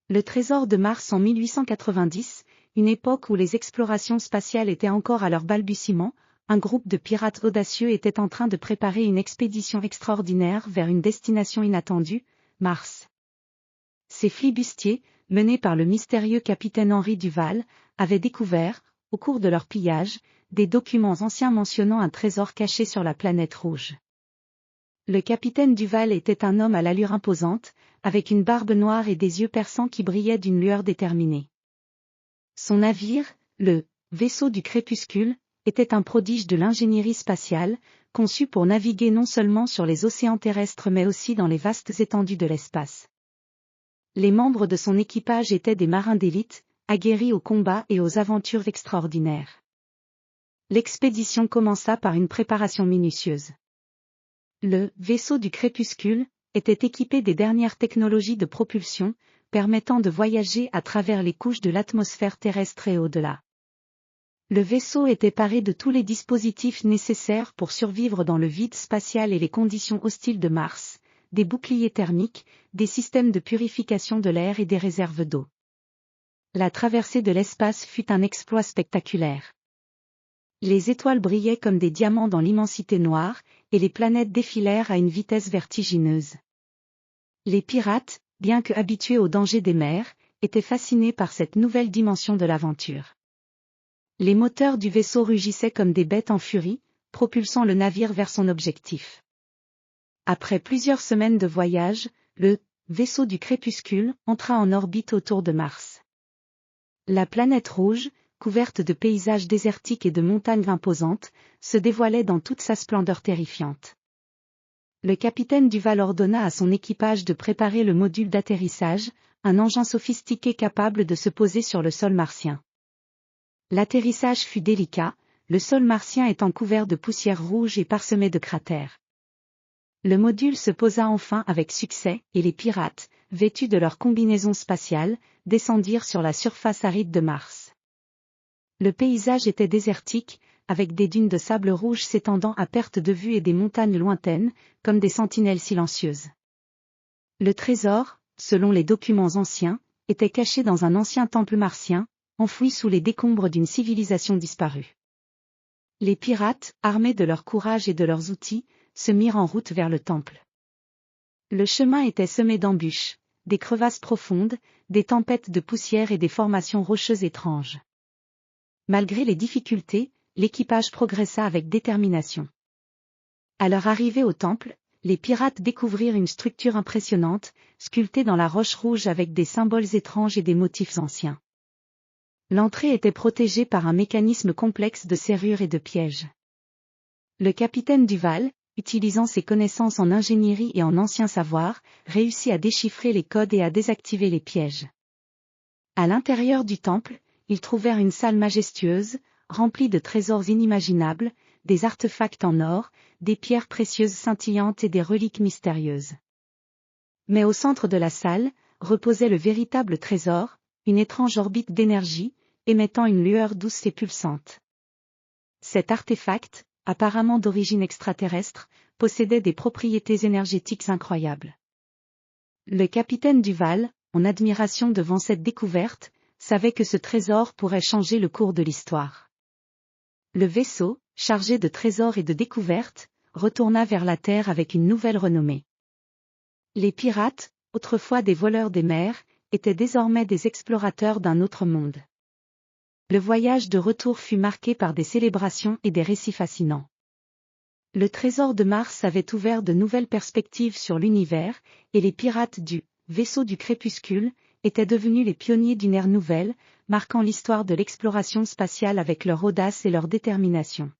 Le trésor de Mars en 1890, une époque où les explorations spatiales étaient encore à leur balbutiement, un groupe de pirates audacieux était en train de préparer une expédition extraordinaire vers une destination inattendue, Mars. Ces flibustiers, menés par le mystérieux capitaine Henry Duval, avaient découvert, au cours de leur pillage, des documents anciens mentionnant un trésor caché sur la planète rouge. Le capitaine Duval était un homme à l'allure imposante, avec une barbe noire et des yeux perçants qui brillaient d'une lueur déterminée. Son navire, le « vaisseau du crépuscule », était un prodige de l'ingénierie spatiale, conçu pour naviguer non seulement sur les océans terrestres mais aussi dans les vastes étendues de l'espace. Les membres de son équipage étaient des marins d'élite, aguerris au combat et aux aventures extraordinaires. L'expédition commença par une préparation minutieuse. Le « vaisseau du crépuscule » était équipé des dernières technologies de propulsion, permettant de voyager à travers les couches de l'atmosphère terrestre et au-delà. Le vaisseau était paré de tous les dispositifs nécessaires pour survivre dans le vide spatial et les conditions hostiles de Mars, des boucliers thermiques, des systèmes de purification de l'air et des réserves d'eau. La traversée de l'espace fut un exploit spectaculaire. Les étoiles brillaient comme des diamants dans l'immensité noire, et les planètes défilèrent à une vitesse vertigineuse. Les pirates, bien que habitués aux dangers des mers, étaient fascinés par cette nouvelle dimension de l'aventure. Les moteurs du vaisseau rugissaient comme des bêtes en furie, propulsant le navire vers son objectif. Après plusieurs semaines de voyage, le « vaisseau du crépuscule » entra en orbite autour de Mars. La planète rouge, couverte de paysages désertiques et de montagnes imposantes, se dévoilait dans toute sa splendeur terrifiante. Le capitaine Duval ordonna à son équipage de préparer le module d'atterrissage, un engin sophistiqué capable de se poser sur le sol martien. L'atterrissage fut délicat, le sol martien étant couvert de poussière rouge et parsemé de cratères. Le module se posa enfin avec succès, et les pirates, vêtus de leur combinaison spatiale, descendirent sur la surface aride de Mars. Le paysage était désertique, avec des dunes de sable rouge s'étendant à perte de vue et des montagnes lointaines, comme des sentinelles silencieuses. Le trésor, selon les documents anciens, était caché dans un ancien temple martien, enfoui sous les décombres d'une civilisation disparue. Les pirates, armés de leur courage et de leurs outils, se mirent en route vers le temple. Le chemin était semé d'embûches, des crevasses profondes, des tempêtes de poussière et des formations rocheuses étranges. Malgré les difficultés, l'équipage progressa avec détermination. À leur arrivée au temple, les pirates découvrirent une structure impressionnante, sculptée dans la roche rouge avec des symboles étranges et des motifs anciens. L'entrée était protégée par un mécanisme complexe de serrures et de pièges. Le capitaine Duval, utilisant ses connaissances en ingénierie et en anciens savoirs, réussit à déchiffrer les codes et à désactiver les pièges. À l'intérieur du temple, ils trouvèrent une salle majestueuse, remplie de trésors inimaginables, des artefacts en or, des pierres précieuses scintillantes et des reliques mystérieuses. Mais au centre de la salle, reposait le véritable trésor, une étrange orbite d'énergie, émettant une lueur douce et pulsante. Cet artefact, apparemment d'origine extraterrestre, possédait des propriétés énergétiques incroyables. Le capitaine Duval, en admiration devant cette découverte, savait que ce trésor pourrait changer le cours de l'histoire. Le vaisseau, chargé de trésors et de découvertes, retourna vers la Terre avec une nouvelle renommée. Les pirates, autrefois des voleurs des mers, étaient désormais des explorateurs d'un autre monde. Le voyage de retour fut marqué par des célébrations et des récits fascinants. Le trésor de Mars avait ouvert de nouvelles perspectives sur l'univers, et les pirates du « vaisseau du crépuscule » étaient devenus les pionniers d'une ère nouvelle, marquant l'histoire de l'exploration spatiale avec leur audace et leur détermination.